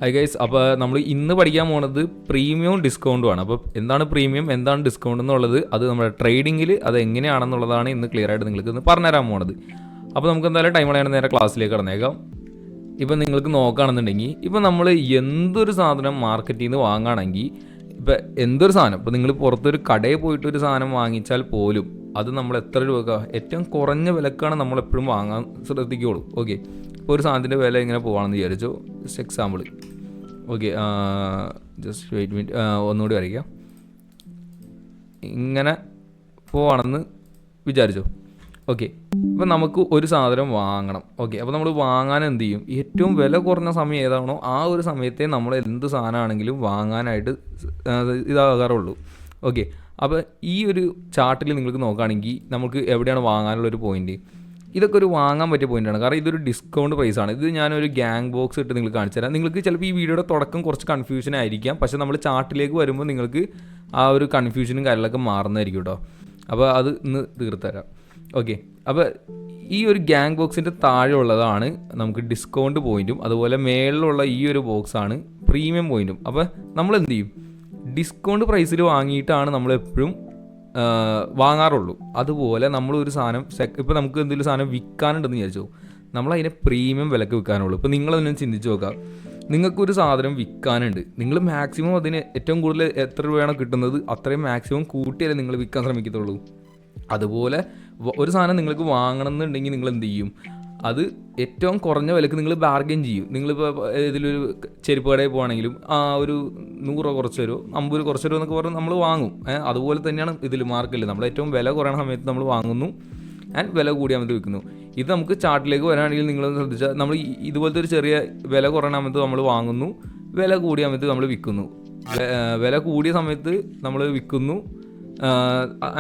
Hi guys, അപ്പോൾ നമ്മൾ ഇന്ന് പഠിക്കാൻ പോകുന്നത് പ്രീമിയവും ഡിസ്കൗണ്ടുമാണ്. അപ്പോൾ എന്താണ് പ്രീമിയം, എന്താണ് ഡിസ്കൗണ്ട് എന്നുള്ളത് അത് നമ്മുടെ ട്രേഡിങ്ങിൽ അത് എങ്ങനെയാണെന്നുള്ളതാണ് ഇന്ന് ക്ലിയർ ആയിട്ട് നിങ്ങൾക്ക് ഇന്ന് പറഞ്ഞുതരാൻ പോകുന്നത്. അപ്പോൾ നമുക്ക് എന്തായാലും ടൈം കളയാണ്ട് നേരെ ക്ലാസ്സിലേക്ക് കടന്നേക്കാം. ഇപ്പം നിങ്ങൾക്ക് നോക്കുകയാണെന്നുണ്ടെങ്കിൽ ഇപ്പോൾ നമ്മൾ എന്തൊരു സാധനം മാർക്കറ്റിൽ നിന്ന് വാങ്ങുകയാണെങ്കിൽ ഇപ്പോൾ എന്തൊരു സാധനം ഇപ്പോൾ നിങ്ങൾ പുറത്തൊരു കടയിൽ പോയിട്ടൊരു സാധനം വാങ്ങിച്ചാൽ പോലും അത് നമ്മൾ എത്ര രൂപ ഏറ്റവും കുറഞ്ഞ വിലക്കാണ് നമ്മളെപ്പോഴും വാങ്ങാൻ ശ്രദ്ധിക്കുകയുള്ളൂ. ഓക്കെ, ഇപ്പോൾ ഒരു സാധനത്തിൻ്റെ വില ഇങ്ങനെ പോകാമെന്ന് വിചാരിച്ചു. Just example. Okay, just wait minute, ഒന്നുകൂടി വരയ്ക്കാം. ഇങ്ങനെ പോവാണെന്ന് വിചാരിച്ചു. ഓക്കെ, ഇപ്പം നമുക്ക് ഒരു സാധനം വാങ്ങണം. ഓക്കെ, അപ്പോൾ നമ്മൾ വാങ്ങാൻ എന്ത് ചെയ്യും? ഏറ്റവും വില കുറഞ്ഞ സമയം ഏതാണോ ആ ഒരു സമയത്തെ നമ്മൾ എന്ത് സാധനമാണെങ്കിലും വാങ്ങാനായിട്ട് ഇതാകാറുള്ളൂ. ഓക്കെ, അപ്പോൾ ഈ ഒരു ചാർട്ടിൽ നിങ്ങൾക്ക് നോക്കുകയാണെങ്കിൽ നമുക്ക് എവിടെയാണ് വാങ്ങാനുള്ളൊരു പോയിൻറ്റ്, ഇതൊക്കെ ഒരു വാങ്ങാൻ പറ്റിയ പോയിൻ്റാണ്. കാരണം ഇതൊരു ഡിസ്കൗണ്ട് പ്രൈസാണ്. ഇത് ഞാനൊരു ഗ്യാങ് ബോക്സ് ഇട്ട് നിങ്ങൾക്ക് കാണിച്ചു തരാം. നിങ്ങൾക്ക് ചിലപ്പോൾ ഈ വീഡിയോയുടെ തുടക്കം കുറച്ച് കൺഫ്യൂഷൻ ആയിരിക്കാം, പക്ഷേ നമ്മൾ ചാർട്ടിലേക്ക് വരുമ്പോൾ നിങ്ങൾക്ക് ആ ഒരു കൺഫ്യൂഷനും കാര്യങ്ങളൊക്കെ മാറുന്നതായിരിക്കും കേട്ടോ. അപ്പോൾ അത് ഇന്ന് തീർത്തുതരാം. ഓക്കെ, അപ്പോൾ ഈ ഒരു ഗ്യാങ് ബോക്സിൻ്റെ താഴെ ഉള്ളതാണ് നമുക്ക് ഡിസ്കൗണ്ട് പോയിൻറ്റും, അതുപോലെ മേളിലുള്ള ഈ ഒരു ബോക്സാണ് പ്രീമിയം പോയിൻറ്റും. അപ്പോൾ നമ്മൾ എന്ത് ചെയ്യും? ഡിസ്കൗണ്ട് പ്രൈസിൽ വാങ്ങിയിട്ടാണ് നമ്മളെപ്പോഴും വാങ്ങാറുള്ളൂ. അതുപോലെ നമ്മളൊരു സാധനം ഇപ്പോൾ നമുക്ക് എന്തെങ്കിലും സാധനം വിൽക്കാനുണ്ടെന്ന് വിചാരിച്ചോ, നമ്മളതിനെ പ്രീമിയം വിലക്ക് വിൽക്കാനുള്ളൂ. ഇപ്പോൾ നിങ്ങളതിനെ ചിന്തിച്ച് നോക്കാം, നിങ്ങൾക്കൊരു സാധനം വിൽക്കാനുണ്ട്, നിങ്ങൾ മാക്സിമം അതിന് ഏറ്റവും കൂടുതൽ എത്ര രൂപയാണോ കിട്ടുന്നത് അത്രയും മാക്സിമം കൂട്ടിയാലേ നിങ്ങൾ വിൽക്കാൻ ശ്രമിക്കത്തുള്ളൂ. അതുപോലെ ഒരു സാധനം നിങ്ങൾക്ക് വാങ്ങണം എന്നുണ്ടെങ്കിൽ നിങ്ങൾ എന്ത് ചെയ്യും? അത് ഏറ്റവും കുറഞ്ഞ വിലക്ക് നിങ്ങൾ ബാർഗെയിൻ ചെയ്യും. നിങ്ങളിപ്പോൾ ഇതിലൊരു ചെരുപ്പ് കടയിൽ പോകുകയാണെങ്കിലും ഒരു 100 രൂപ കുറച്ച് തരുമോ, 50 രൂപ കുറച്ച് തരുമോ എന്നൊക്കെ പറഞ്ഞ് നമ്മൾ വാങ്ങും. അതുപോലെ തന്നെയാണ് ഇതിൽ മാർക്കറ്റിൽ നമ്മൾ ഏറ്റവും വില കുറയണ സമയത്ത് നമ്മൾ വാങ്ങുന്നു ആൻഡ് വില കൂടിയ സമയത്ത് വിൽക്കുന്നു. ഇത് നമുക്ക് ചാർട്ടിലേക്ക് വരാണെങ്കിൽ നിങ്ങൾ ശ്രദ്ധിച്ചാൽ നമ്മൾ ഇതുപോലത്തെ ഒരു ചെറിയ വില കുറയണ സമയത്ത് നമ്മൾ വാങ്ങുന്നു, വില കൂടിയ സമയത്ത് നമ്മൾ വിൽക്കുന്നു, വില കൂടിയ സമയത്ത് നമ്മൾ വിൽക്കുന്നു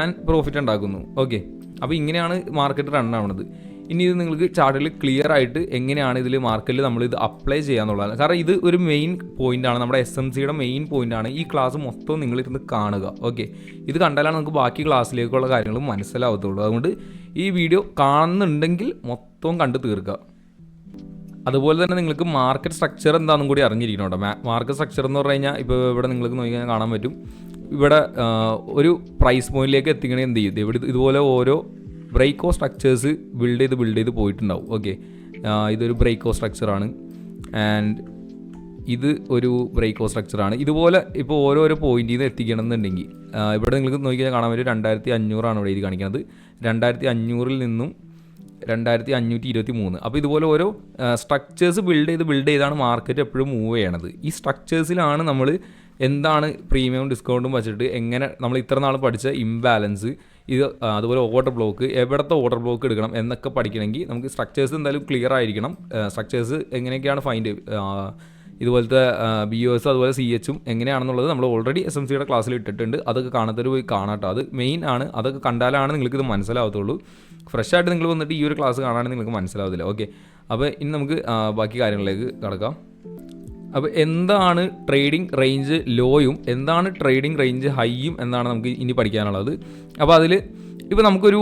ആൻഡ് പ്രോഫിറ്റ് ഉണ്ടാക്കുന്നു. ഓക്കെ, അപ്പോൾ ഇങ്ങനെയാണ് മാർക്കറ്റ് റൺ ആവുന്നത്. ഇനി ഇത് നിങ്ങൾക്ക് ചാർട്ടിൽ ക്ലിയർ ആയിട്ട് എങ്ങനെയാണ് ഇതിൽ മാർക്കറ്റിൽ നമ്മൾ ഇത് അപ്ലൈ ചെയ്യാന്നുള്ളതാണ്. കാരണം ഇത് ഒരു മെയിൻ പോയിൻ്റാണ്, നമ്മുടെ SMCയുടെ മെയിൻ പോയിൻ്റാണ്. ഈ ക്ലാസ് മൊത്തം നിങ്ങളിരുന്ന് കാണുക. ഓക്കെ, ഇത് കണ്ടാലാണ് നമുക്ക് ബാക്കി ക്ലാസ്സിലേക്കുള്ള കാര്യങ്ങൾ മനസ്സിലാവത്തുള്ളൂ. അതുകൊണ്ട് ഈ വീഡിയോ കാണുന്നുണ്ടെങ്കിൽ മൊത്തം കണ്ടു തീർക്കുക. അതുപോലെ തന്നെ നിങ്ങൾക്ക് മാർക്കറ്റ് സ്ട്രക്ചർ എന്താണെന്നും കൂടി അറിഞ്ഞിരിക്കണം കേട്ടോ. മാർക്കറ്റ് സ്ട്രക്ചർ എന്ന് പറഞ്ഞു കഴിഞ്ഞാൽ ഇപ്പോൾ ഇവിടെ നിങ്ങൾക്ക് നോക്കിയാൽ കാണാൻ പറ്റും. ഇവിടെ ഒരു പ്രൈസ് പോയിന്റിലേക്ക് എത്തിക്കണമെങ്കിൽ എന്ത് ചെയ്യും? ഇവിടെ ഇതുപോലെ ഓരോ ബ്രേക്കോ സ്ട്രക്ചേഴ്സ് ബിൽഡ് ചെയ്ത് പോയിട്ടുണ്ടാവും. ഓക്കെ, ഇതൊരു ബ്രേക്കോ സ്ട്രക്ചറാണ് ആൻഡ് ഇത് ഒരു ബ്രേക്കോ സ്ട്രക്ചറാണ്. ഇതുപോലെ ഇപ്പോൾ ഓരോരോ പോയിന്റിൽ നിന്ന് എത്തിക്കണം എന്നുണ്ടെങ്കിൽ ഇവിടെ നിങ്ങൾക്ക് നോക്കിയാൽ കാണാൻ പറ്റും 2500 ഇവിടെ ഇത് കാണിക്കുന്നത്. 2500 നിന്നും 2523. അപ്പോൾ ഇതുപോലെ ഓരോ സ്ട്രക്ചേഴ്സ് ബിൽഡ് ചെയ്താണ് മാർക്കറ്റ് എപ്പോഴും മൂവ് ചെയ്യണത്. ഈ സ്ട്രക്ചേഴ്സിലാണ് നമ്മൾ എന്താണ് പ്രീമിയം ഡിസ്കൗണ്ടും വെച്ചിട്ട് എങ്ങനെ നമ്മൾ ഇത്ര നാൾ പഠിച്ച ഇംബാലൻസ് ഇത്, അതുപോലെ ഓർഡർ ബ്ലോക്ക്, എവിടത്തെ ഓർഡർ ബ്ലോക്ക് എടുക്കണം എന്നൊക്കെ പഠിക്കണമെങ്കിൽ നമുക്ക് സ്ട്രക്ചേഴ്സ് എന്തായാലും ക്ലിയർ ആയിരിക്കണം. സ്ട്രക്ചേഴ്സ് എങ്ങനെയൊക്കെയാണ് ഫൈൻഡ് ഇതുപോലത്തെ BOS അതുപോലെ CHും എങ്ങനെയാണെന്നുള്ളത് നമ്മൾ ഓൾറെഡി SMCയുടെ ക്ലാസ്സിൽ ഇട്ടിട്ടുണ്ട്. അതൊക്കെ കാണാത്തൊരു പോയി കാണാട്ടോ, അത് മെയിൻ ആണ്. അതൊക്കെ കണ്ടാലാണ് നിങ്ങൾക്കിത് മനസ്സിലാവത്തുള്ളൂ. ഫ്രഷ് ആയിട്ട് നിങ്ങൾ വന്നിട്ട് ഈ ഒരു ക്ലാസ് കാണാണെങ്കിൽ നിങ്ങൾക്ക് മനസ്സിലാവത്തില്ല. ഓക്കെ, അപ്പോൾ ഇനി നമുക്ക് ബാക്കി കാര്യങ്ങളിലേക്ക് കടക്കാം. അപ്പോൾ എന്താണ് ട്രേഡിംഗ് റേഞ്ച് ലോയും എന്താണ് ട്രേഡിംഗ് റേഞ്ച് ഹൈയും എന്നാണ് നമുക്ക് ഇനി പഠിക്കാനുള്ളത്. അപ്പോൾ അതിൽ ഇപ്പോൾ നമുക്കൊരു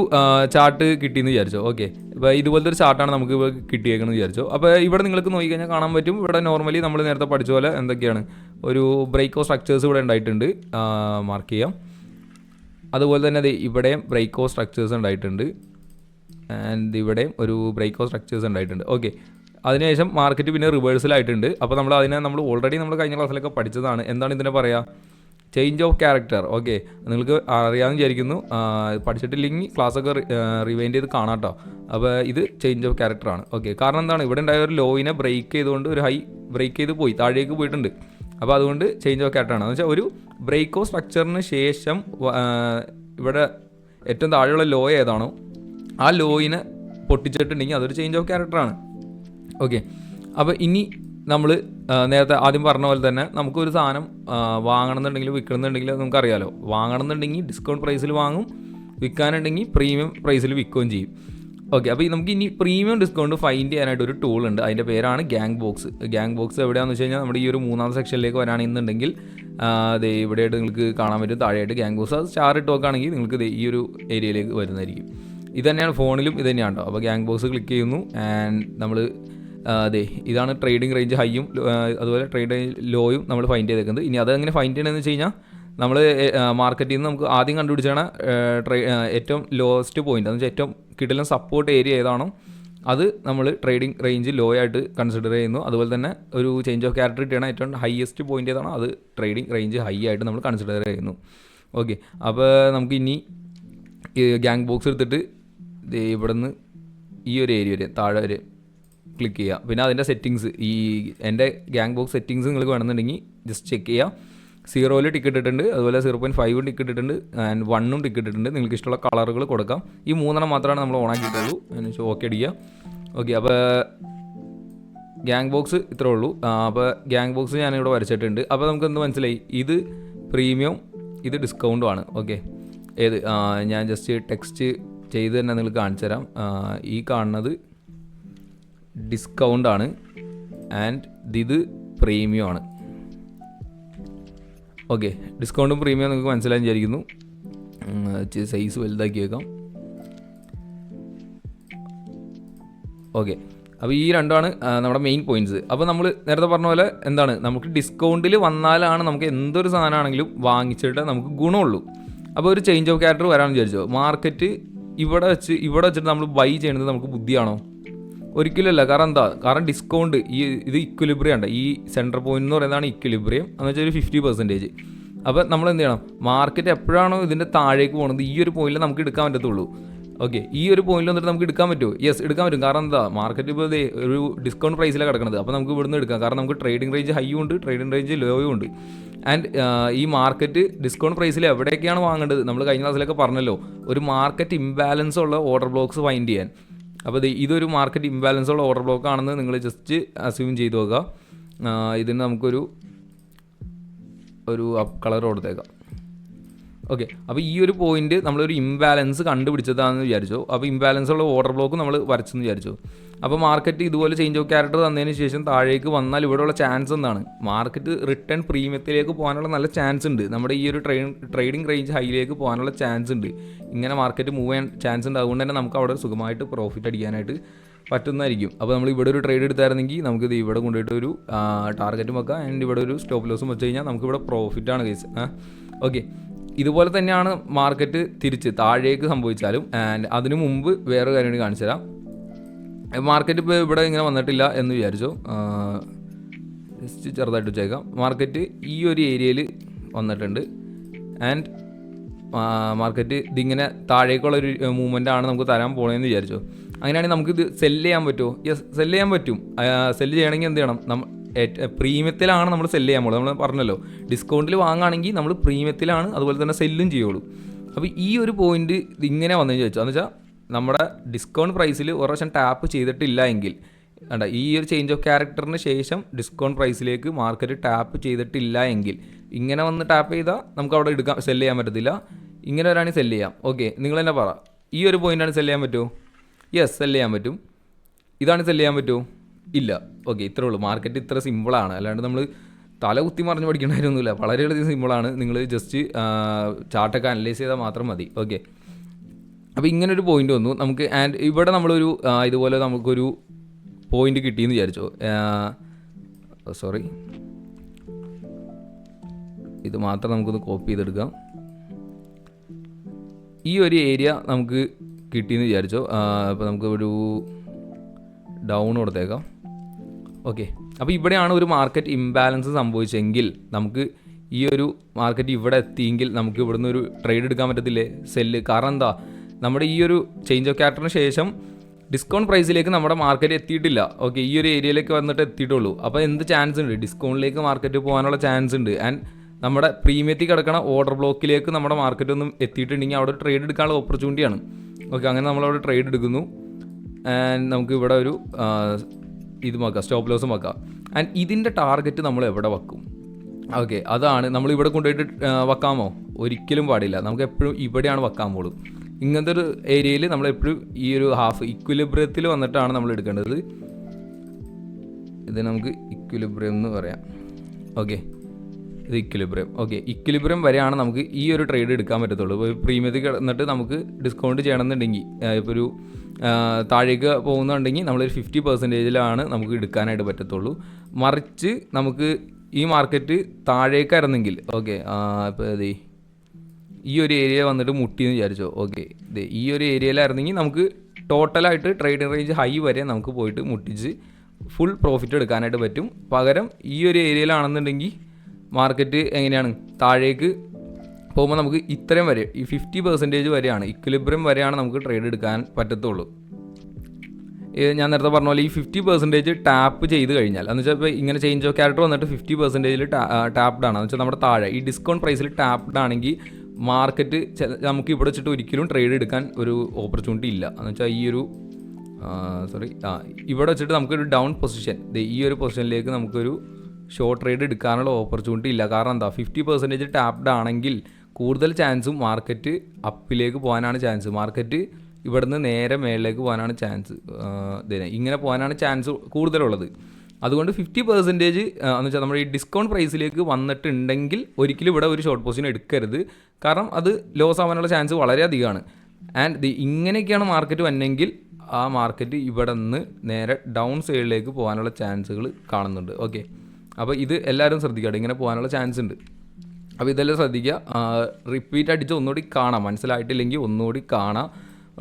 ചാർട്ട് കിട്ടിയെന്ന് വിചാരിച്ചോ. ഓക്കെ, ഇപ്പോൾ ഇതുപോലത്തെ ഒരു ചാർട്ടാണ് നമുക്ക് കിട്ടിയേക്കെന്ന് വിചാരിച്ചോ. അപ്പോൾ ഇവിടെ നിങ്ങൾക്ക് നോക്കിക്കഴിഞ്ഞാൽ കാണാൻ പറ്റും. ഇവിടെ നോർമലി നമ്മൾ നേരത്തെ പഠിച്ച പോലെ എന്തൊക്കെയാണ് ഒരു ബ്രേക്കോ സ്ട്രക്ചേഴ്സ് ഇവിടെ ഉണ്ടായിട്ടുണ്ട്, മാർക്ക് ചെയ്യാം. അതുപോലെ തന്നെ അത് ഇവിടെയും ബ്രേക്കോ സ്ട്രക്ചേഴ്സ് ഉണ്ടായിട്ടുണ്ട് ആൻഡ് ഇവിടെയും ഒരു ബ്രേക്കോ സ്ട്രക്ചേഴ്സ് ഉണ്ടായിട്ടുണ്ട്. ഓക്കെ, അതിനുശേഷം മാർക്കറ്റ് പിന്നെ റിവേഴ്സലായിട്ടുണ്ട്. അപ്പോൾ നമ്മൾ ഓൾറെഡി നമ്മൾ കഴിഞ്ഞ ക്ലാസ്സിലൊക്കെ പഠിച്ചതാണ്. എന്താണ് ഇതിനെ പറയുക? Change of character. ഓക്കെ, നിങ്ങൾക്ക് അറിയാമെന്ന് വിചാരിക്കുന്നു. പഠിച്ചിട്ടില്ലെങ്കിൽ ക്ലാസ്സൊക്കെ റിവൈൻഡ് ചെയ്ത് കാണാം കേട്ടോ. അപ്പോൾ ഇത് ചേഞ്ച് ഓഫ് ക്യാരക്ടറാണ്. ഓക്കെ, കാരണം എന്താണ് ഇവിടെ ഉണ്ടായ ഒരു ലോയിനെ ബ്രേക്ക് ചെയ്തുകൊണ്ട് ഒരു ഹൈ ബ്രേക്ക് ചെയ്ത് പോയി താഴേക്ക് പോയിട്ടുണ്ട്. അപ്പോൾ അതുകൊണ്ട് ചേഞ്ച് ഓഫ് ക്യാരക്ടറാണ്. എന്ന് വെച്ചാൽ ഒരു ബ്രേക്കോ സ്ട്രക്ചറിന് ശേഷം ഇവിടെ ഏറ്റവും താഴെയുള്ള ലോ ഏതാണോ ആ ലോയിനെ പൊട്ടിച്ചിട്ടുണ്ടെങ്കിൽ അതൊരു ചേഞ്ച് ഓഫ് ക്യാരക്ടറാണ്. ഓക്കെ, അപ്പോൾ ഇനി നമ്മൾ നേരത്തെ ആദ്യം പറഞ്ഞ പോലെ തന്നെ നമുക്കൊരു സാധനം വാങ്ങണമെന്നുണ്ടെങ്കിൽ വിൽക്കണമെന്നുണ്ടെങ്കിൽ നമുക്കറിയാലോ. വാങ്ങണമെന്നുണ്ടെങ്കിൽ ഡിസ്കൗണ്ട് പ്രൈസിൽ വാങ്ങും, വിൽക്കാനുണ്ടെങ്കിൽ പ്രീമിയം പ്രൈസിൽ വിൽക്കുകയും ചെയ്യും. ഓക്കെ, അപ്പോൾ നമുക്ക് ഇനി പ്രീമിയം ഡിസ്കൗണ്ട് ഫൈൻഡ് ചെയ്യാനായിട്ട് ഒരു ടൂൾ ഉണ്ട്. അതിൻ്റെ പേരാണ് ഗ്യാങ് ബോക്സ്. ഗ്യാങ് ബോക്സ് എവിടെയാണെന്ന് വെച്ച് കഴിഞ്ഞാൽ നമ്മുടെ ഈ ഒരു 3ാം സെക്ഷനിലേക്ക് വരാണെന്നുണ്ടെങ്കിൽ ഇവിടെയായിട്ട് നിങ്ങൾക്ക് കാണാൻ പറ്റും. താഴെയായിട്ട് ഗ്യാങ് ബോക്സ് അത് സ്റ്റാർ ഇട്ട് നോക്കുകയാണെങ്കിൽ നിങ്ങൾക്ക് ഈ ഒരു ഏരിയയിലേക്ക് വരുന്നതായിരിക്കും. ഇത് തന്നെയാണ് ഫോണിലും ഇത് തന്നെയാണ് കേട്ടോ. അപ്പോൾ ഗ്യാങ് ബോക്സ് ക്ലിക്ക് ചെയ്യുന്നു ആൻഡ് നമ്മൾ അതെ, ഇതാണ് ട്രേഡിംഗ് റേഞ്ച് ഹൈയും അതുപോലെ ട്രേഡ് ലോയും നമ്മൾ ഫൈൻഡ് ചെയ്തേക്കുന്നത്. ഇനി അതെങ്ങനെ ഫൈൻഡ് ചെയ്യണമെന്ന് വെച്ച് കഴിഞ്ഞാൽ നമ്മൾ മാർക്കറ്റിൽ നിന്ന് നമുക്ക് ആദ്യം കണ്ടുപിടിച്ചാണ് ഏറ്റവും ലോവസ്റ്റ് പോയിന്റ്, എന്ന് വെച്ചാൽ ഏറ്റവും കിടിലൻ സപ്പോർട്ട് ഏരിയ ഏതാണോ അത് നമ്മൾ ട്രേഡിംഗ് റേഞ്ച് ലോ ആയിട്ട് കൺസിഡർ ചെയ്യുന്നു. അതുപോലെ തന്നെ ഒരു ചേഞ്ച് ഓഫ് ക്യാരക്ടർ കിട്ടിയാണ് ഏറ്റവും ഹയസ്റ്റ് പോയിന്റ് ഏതാണോ അത് ട്രേഡിംഗ് റേഞ്ച് ഹൈ ആയിട്ട് നമ്മൾ കൺസിഡർ ചെയ്യുന്നു. ഓക്കെ, അപ്പോൾ നമുക്ക് ഇനി ഗ്യാങ് ബോക്സ് എടുത്തിട്ട് ഇവിടെ നിന്ന് ഈ ഒരു ഏരിയ വരെ താഴെ വരെ ക്ലിക്ക് ചെയ്യുക. പിന്നെ അതിൻ്റെ സെറ്റിങ്സ്, ഈ എൻ്റെ ഗ്യാങ് ബോക്സ് സെറ്റിങ്സ് നിങ്ങൾക്ക് വേണമെന്നുണ്ടെങ്കിൽ ജസ്റ്റ് ചെക്ക് ചെയ്യുക. 0 ടിക്കറ്റ് ഇട്ടിട്ടുണ്ട്, അതുപോലെ 0.5 ടിക്കറ്റ് ഇട്ടിട്ടുണ്ട്, ആൻഡ് 1 ടിക്കറ്റ് ഇട്ടിട്ടുണ്ട്. നിങ്ങൾക്ക് ഇഷ്ടമുള്ള കളറുകൾ കൊടുക്കാം. ഈ 3 മാത്രമാണ് നമ്മൾ ഓൺ ആക്കിയിട്ടുള്ളൂ. അതിന് ഓക്കെ അടിക്കുക. ഓക്കെ, അപ്പോൾ ഗ്യാങ് ബോക്സ് ഇത്രേ ഉള്ളൂ. അപ്പോൾ ഗ്യാങ് ബോക്സ് ഞാനിവിടെ വരച്ചിട്ടുണ്ട്. അപ്പോൾ നമുക്ക് എന്ത് മനസ്സിലായി, ഇത് പ്രീമിയം, ഇത് ഡിസ്കൗണ്ടും ആണ്. ഓക്കെ, ഏത് ഞാൻ ജസ്റ്റ് ടെക്സ്റ്റ് ചെയ്ത് തന്നെ നിങ്ങൾക്ക് കാണിച്ചു തരാം. ഈ കാണുന്നത് ഡിസ്കൗണ്ടാണ് ആൻഡ് ഇത് പ്രീമിയം ആണ്. ഓക്കെ, ഡിസ്കൗണ്ടും പ്രീമിയം നിങ്ങൾക്ക് മനസ്സിലായി വിചാരിക്കുന്നു. സൈസ് വലുതാക്കി വെക്കാം. ഓക്കെ, അപ്പോൾ ഈ രണ്ടാണ് നമ്മുടെ മെയിൻ പോയിൻറ്റ്സ്. അപ്പോൾ നമ്മൾ നേരത്തെ പറഞ്ഞ പോലെ എന്താണ്, നമുക്ക് ഡിസ്കൗണ്ടിൽ വന്നാലാണ് നമുക്ക് എന്തൊരു സാധനമാണെങ്കിലും വാങ്ങിച്ചിട്ട് നമുക്ക് ഗുണമുള്ളൂ. അപ്പോൾ ഒരു ചേഞ്ച് ഓഫ് ക്യാരക്ടർ വരാമെന്ന് വിചാരിച്ചോ. മാർക്കറ്റ് ഇവിടെ വെച്ചിട്ട് നമ്മൾ ബൈ ചെയ്യുന്നത് നമുക്ക് ബുദ്ധിയാണോ? ഒരിക്കലുമല്ല. കാരണം ഡിസ്കൗണ്ട് ഇത് ഇക്വിലിബ്രിയം ഉണ്ട്. ഈ സെൻട്രൽ പോയിന്റ് എന്ന് പറയുന്നതാണ് ഇക്വിലിബ്രിയം, എന്ന് വെച്ചാൽ ഒരു 50%. അപ്പോൾ നമ്മൾ എന്ത് ചെയ്യണം, മാർക്കറ്റ് എപ്പോഴാണോ ഇതിൻ്റെ താഴേക്ക് പോകുന്നത് ഈ ഒരു പോയിന്റിൽ നമുക്ക് എടുക്കാൻ പറ്റത്തുള്ളൂ. ഓക്കെ, ഈ ഒരു പോയിന്റിൽ വന്നിട്ട് നമുക്ക് എടുക്കാൻ പറ്റുമോ? യെസ്, എടുക്കാൻ പറ്റും. കാരണം മാർക്കറ്റ് ഇപ്പോൾ ഒരു ഡിസ്കൗണ്ട് പ്രൈസിലാണ് കിടക്കുന്നത്. അപ്പോൾ നമുക്ക് ഇവിടുന്ന് എടുക്കാം. കാരണം നമുക്ക് ട്രേഡിംഗ് റേഞ്ച് ഹൈയും ഉണ്ട്, ട്രേഡിംഗ് റേഞ്ച് ലോയും ഉണ്ട്. ആൻഡ് ഈ മാർക്കറ്റ് ഡിസ്കൗണ്ട് പ്രൈസിൽ എവിടെയൊക്കെയാണ് വാങ്ങേണ്ടത്, നമ്മൾ കഴിഞ്ഞ ക്ലാസ്സിലൊക്കെ പറഞ്ഞല്ലോ, ഒരു മാർക്കറ്റ് ഇംബാലൻസ് ഉള്ള ഓർഡർ ബ്ലോക്സ് ഫൈൻഡ് ചെയ്യാൻ. അപ്പോൾ ഇതൊരു മാർക്കറ്റ് ഇംബാലൻസ് ഉള്ള ഓർഡർ ബ്ലോക്ക് ആണെന്ന് നിങ്ങൾ ജസ്റ്റ് അസ്യൂം ചെയ്ത് നോക്കുക. ഇതിന് നമുക്കൊരു കളർ കൊടുത്തേക്കാം. ഓക്കെ, അപ്പോൾ ഈ ഒരു പോയിന്റ് നമ്മളൊരു ഇംബാലൻസ് കണ്ടുപിടിച്ചതാണെന്ന് വിചാരിച്ചു. അപ്പോൾ ഇംബാലൻസ് ഉള്ള ഓർഡർ ബ്ലോക്ക് നമ്മൾ വരച്ചെന്ന് വിചാരിച്ചു. അപ്പോൾ മാർക്കറ്റ് ഇതുപോലെ ചേഞ്ച് ഓഫ് ക്യാരക്ടർ തന്നതിന് ശേഷം താഴേക്ക് വന്നാൽ ഇവിടെയുള്ള ചാൻസ് എന്താണ്, മാർക്കറ്റ് റിട്ടേൺ പ്രീമിയത്തിലേക്ക് പോകാനുള്ള നല്ല ചാൻസ് ഉണ്ട്. നമ്മുടെ ഈ ഒരു ട്രേഡിംഗ് റേഞ്ച് ഹൈയിലേക്ക് പോകാനുള്ള ചാൻസ് ഉണ്ട്. ഇങ്ങനെ മാർക്കറ്റ് മൂവ് ചെയ്യാൻ ചാൻസ് ഉണ്ട്. അതുകൊണ്ട് തന്നെ നമുക്ക് അവിടെ സുഖമായിട്ട് പ്രോഫിറ്റ് അടിക്കാനായിട്ട് പറ്റുന്നതായിരിക്കും. അപ്പോൾ നമ്മൾ ഇവിടെ ഒരു ട്രേഡ് എടുത്തായിരുന്നെങ്കിൽ നമുക്കിത് ഇവിടെ കൊണ്ടുപോയിട്ട് ഒരു ടാർഗറ്റും വെക്കാം ആൻഡ് ഇവിടെ ഒരു സ്റ്റോപ്പ് ലോസും വെച്ച് കഴിഞ്ഞാൽ നമുക്കിവിടെ പ്രോഫിറ്റാണ് കേസ്. ഓക്കെ, ഇതുപോലെ തന്നെയാണ് മാർക്കറ്റ് തിരിച്ച് താഴേക്ക് സംഭവിച്ചാലും. ആൻഡ് അതിനു മുമ്പ് വേറൊരു കാര്യം കൂടി കാണിച്ചു തരാം. മാർക്കറ്റ് ഇപ്പോൾ ഇവിടെ ഇങ്ങനെ വന്നിട്ടില്ല എന്ന് വിചാരിച്ചു. ജസ്റ്റ് ചെറുതായിട്ട് വെച്ചേക്കാം. മാർക്കറ്റ് ഈ ഒരു ഏരിയയിൽ വന്നിട്ടുണ്ട് ആൻഡ് മാർക്കറ്റ് ഇതിങ്ങനെ താഴേക്കുള്ളൊരു മൂവ്മെൻ്റ് ആണ് നമുക്ക് തരാൻ പോകണമെന്ന് വിചാരിച്ചു. അങ്ങനെയാണെങ്കിൽ നമുക്കിത് സെല്ല് ചെയ്യാൻ പറ്റുമോ? യെസ്, സെല്ല് ചെയ്യാൻ പറ്റും. സെല്ല് ചെയ്യണമെങ്കിൽ എന്ത് ചെയ്യണം, പ്രീമിയത്തിലാണ് നമ്മൾ സെല്ല് ചെയ്യാൻ പോകുന്നത്. നമ്മൾ പറഞ്ഞല്ലോ, ഡിസ്കൗണ്ടിൽ വാങ്ങുകയാണെങ്കിൽ നമ്മൾ പ്രീമിയത്തിലാണ് അതുപോലെ തന്നെ സെല്ലും ചെയ്യുള്ളൂ. അപ്പോൾ ഈ ഒരു പോയിന്റ് ഇങ്ങനെ വന്നതെന്ന് ചോദിച്ചു. എന്ന് വെച്ചാൽ നമ്മുടെ ഡിസ്കൗണ്ട് പ്രൈസിൽ ഒരു പ്രാവശ്യം ടാപ്പ് ചെയ്തിട്ടില്ല എങ്കിൽ ഈ ഒരു ചേഞ്ച് ഓഫ് ക്യാരക്ടറിന് ശേഷം ഡിസ്കൗണ്ട് പ്രൈസിലേക്ക് മാർക്കറ്റ് ടാപ്പ് ചെയ്തിട്ടില്ല എങ്കിൽ ഇങ്ങനെ വന്ന് ടാപ്പ് ചെയ്താൽ നമുക്ക് അവിടെ സെല്ല് ചെയ്യാൻ പറ്റത്തില്ല. ഇങ്ങനെ വരാണെങ്കിൽ സെല്ല് ചെയ്യാം. ഓക്കെ, നിങ്ങൾ തന്നെ പറ, ഈ ഒരു പോയിൻ്റാണ് സെല്ല് ചെയ്യാൻ പറ്റുമോ? യെസ്, സെല്ല് ചെയ്യാൻ പറ്റും. ഇതാണ് സെല്ല് ചെയ്യാൻ പറ്റുമോ? ഇല്ല. ഓക്കെ, ഇത്രേ ഉള്ളൂ. മാർക്കറ്റ് ഇത്ര സിമ്പിളാണ്. അല്ലാണ്ട് നമ്മൾ തല കുത്തി മറിഞ്ഞ് പഠിക്കേണ്ട കാര്യമൊന്നുമില്ല. വളരെയധികം സിമ്പിളാണ്. നിങ്ങൾ ജസ്റ്റ് ചാർട്ടൊക്കെ അനലൈസ് ചെയ്താൽ മാത്രം മതി. ഓക്കെ, അപ്പോൾ ഇങ്ങനൊരു പോയിന്റ് വന്നു നമുക്ക്. ആൻഡ് ഇവിടെ നമ്മളൊരു ഇതുപോലെ നമുക്കൊരു പോയിന്റ് കിട്ടിയെന്ന് വിചാരിച്ചോ. സോറി, ഇത് മാത്രം നമുക്കൊന്ന് കോപ്പി ചെയ്തെടുക്കാം. ഈ ഒരു ഏരിയ നമുക്ക് കിട്ടിയെന്ന് വിചാരിച്ചോ. അപ്പോൾ നമുക്ക് ഒരു ഡൗൺ കൊടുത്തേക്കാം. ഓക്കെ, അപ്പോൾ ഇവിടെയാണ് ഒരു മാർക്കറ്റ് ഇംബാലൻസ് സംഭവിച്ചെങ്കിൽ നമുക്ക് ഈ ഒരു മാർക്കറ്റ് ഇവിടെ എത്തിയെങ്കിൽ നമുക്ക് ഇവിടുന്ന് ഒരു ട്രേഡ് എടുക്കാൻ പറ്റത്തില്ലേ, സെല്ല്. കാരണം എന്താ, നമ്മുടെ ഈ ഒരു ചേഞ്ച് ഓഫ് ക്യാരക്ടറിന് ശേഷം ഡിസ്കൗണ്ട് പ്രൈസിലേക്ക് നമ്മുടെ മാർക്കറ്റ് എത്തിയിട്ടില്ല. ഓക്കെ, ഈ ഒരു ഏരിയയിലേക്ക് വന്നിട്ട് എത്തിയിട്ടുള്ളൂ. അപ്പോൾ എന്ത് ചാൻസ് ഉണ്ട്, ഡിസ്കൗണ്ടിലേക്ക് മാർക്കറ്റ് പോകാനുള്ള ചാൻസ് ഉണ്ട്. ആൻഡ് നമ്മുടെ പ്രീമിയത്തിൽ കിടക്കണ ഓർഡർ ബ്ലോക്കിലേക്ക് നമ്മുടെ മാർക്കറ്റ് ഒന്നും എത്തിയിട്ടുണ്ടെങ്കിൽ അവിടെ ഒരു ട്രേഡ് എടുക്കാനുള്ള ഓപ്പർച്യൂണിറ്റിയാണ്. ഓക്കെ, അങ്ങനെ നമ്മളവിടെ ട്രേഡ് എടുക്കുന്നു. ആൻഡ് നമുക്ക് ഇവിടെ ഒരു ഇത് വെക്കാം, സ്റ്റോപ്പ് ലോസും വെക്കാം. ആൻഡ് ഇതിൻ്റെ ടാർഗറ്റ് നമ്മൾ എവിടെ വെക്കും? ഓക്കെ, അതാണ് നമ്മൾ ഇവിടെ കൊണ്ടുപോയിട്ട് വെക്കാമോ? ഒരിക്കലും പാടില്ല. നമുക്ക് എപ്പോഴും ഇവിടെയാണ് വെക്കാൻ പോകുള്ളൂ. ഇങ്ങനത്തെ ഒരു ഏരിയയിൽ നമ്മൾ എപ്പോഴും ഈ ഒരു ഹാഫ് ഇക്വിലിബ്രിയത്തിൽ വന്നിട്ടാണ് നമ്മൾ എടുക്കേണ്ടത്. ഇത് നമുക്ക് ഇക്വിലിബ്രിയം എന്ന് പറയാം. ഓക്കെ, ഇത് ഇക്വിലിബ്രിയം. ഓക്കെ, ഇക്വിലിബ്രിയം വരെയാണ് നമുക്ക് ഈ ഒരു ട്രേഡ് എടുക്കാൻ പറ്റത്തുള്ളൂ. ഇപ്പോൾ പ്രീമിയത്തിൽ കിടന്നിട്ട് നമുക്ക് ഡിസ്കൗണ്ട് ചെയ്യണമെന്നുണ്ടെങ്കിൽ ഇപ്പോൾ ഒരു താഴേക്ക് പോകുന്നുണ്ടെങ്കിൽ നമ്മളൊരു 50% നമുക്ക് എടുക്കാനായിട്ട് പറ്റത്തുള്ളൂ. മറിച്ച് നമുക്ക് ഈ മാർക്കറ്റ് താഴേക്കായിരുന്നെങ്കിൽ ഓക്കെ, ഇപ്പോൾ ഈ ഒരു ഏരിയ വന്നിട്ട് മുട്ടിയെന്ന് വിചാരിച്ചോ. ഓക്കെ, ഈ ഒരു ഏരിയയിലായിരുന്നെങ്കിൽ നമുക്ക് ടോട്ടലായിട്ട് ട്രേഡിംഗ് റേഞ്ച് ഹൈ വരെ നമുക്ക് പോയിട്ട് മുട്ടിച്ച് ഫുൾ പ്രോഫിറ്റ് എടുക്കാനായിട്ട് പറ്റും. പകരം ഈ ഒരു ഏരിയയിലാണെന്നുണ്ടെങ്കിൽ മാർക്കറ്റ് എങ്ങനെയാണ് താഴേക്ക് പോകുമ്പോൾ നമുക്ക് ഇത്രയും വരെ ഈ 50% വരെയാണ്, ഇക്വിലിബ്രിയം വരെയാണ് നമുക്ക് ട്രേഡ് എടുക്കാൻ പറ്റത്തുള്ളൂ. ഞാൻ നേരത്തെ പറഞ്ഞ പോലെ ഈ 50% ടാപ്പ് ചെയ്ത് കഴിഞ്ഞാൽ എന്ന് വെച്ചാൽ ഇപ്പോൾ ഇങ്ങനെ ചേഞ്ച് ഓഫ് ക്യാരക്ടർ വന്നിട്ട് 50% ടാപ്ഡ് ആണ് എന്ന് വെച്ചാൽ നമ്മുടെ താഴെ ഈ ഡിസ്കൗണ്ട് പ്രൈസിൽ ടാപ്ഡ് ആണെങ്കിൽ മാർക്കറ്റ് നമുക്ക് ഇവിടെ വെച്ചിട്ട് ഒരിക്കലും ട്രേഡ് എടുക്കാൻ ഒരു ഓപ്പർച്യൂണിറ്റി ഇല്ല. എന്ന് വെച്ചാൽ ഈ ഒരു ഇവിടെ വെച്ചിട്ട് നമുക്കൊരു ഡൗൺ പൊസിഷൻ, ഈ ഒരു പൊസിഷനിലേക്ക് നമുക്കൊരു ഷോർട്ട് ട്രേഡ് എടുക്കാനുള്ള ഓപ്പർച്യൂണിറ്റി ഇല്ല. കാരണം എന്താ, 50% ടാപ്ഡ് ആണെങ്കിൽ കൂടുതൽ ചാൻസും മാർക്കറ്റ് അപ്പിലേക്ക് പോകാനാണ് ചാൻസ്, മാർക്കറ്റ് ഇവിടുന്ന് നേരെ മേളിലേക്ക് പോകാനാണ് ചാൻസ്, ഇങ്ങനെ പോകാനാണ് ചാൻസ് കൂടുതലുള്ളത്. അതുകൊണ്ട് 50% എന്ന് വെച്ചാൽ നമ്മുടെ ഈ ഡിസ്കൗണ്ട് പ്രൈസിലേക്ക് വന്നിട്ടുണ്ടെങ്കിൽ ഒരിക്കലും ഇവിടെ ഒരു ഷോർട്ട് പൊസിഷൻ എടുക്കരുത്. കാരണം അത് ലോസ് ആവാനുള്ള ചാൻസ് വളരെയധികമാണ്. ആൻഡ് ഇങ്ങനെയൊക്കെയാണ് മാർക്കറ്റ് വന്നെങ്കിൽ ആ മാർക്കറ്റ് ഇവിടെ നിന്ന് നേരെ ഡൗൺ സൈഡിലേക്ക് പോകാനുള്ള ചാൻസുകൾ കാണുന്നുണ്ട്. ഓക്കെ, അപ്പോൾ ഇത് എല്ലാവരും ശ്രദ്ധിക്കുക, ഇങ്ങനെ പോകാനുള്ള ചാൻസ് ഉണ്ട്. അപ്പോൾ ഇതെല്ലാം ശ്രദ്ധിക്കുക. റിപ്പീറ്റ് അടിച്ച് ഒന്നുകൂടി കാണാം, മനസ്സിലായിട്ടില്ലെങ്കിൽ ഒന്നുകൂടി കാണാം.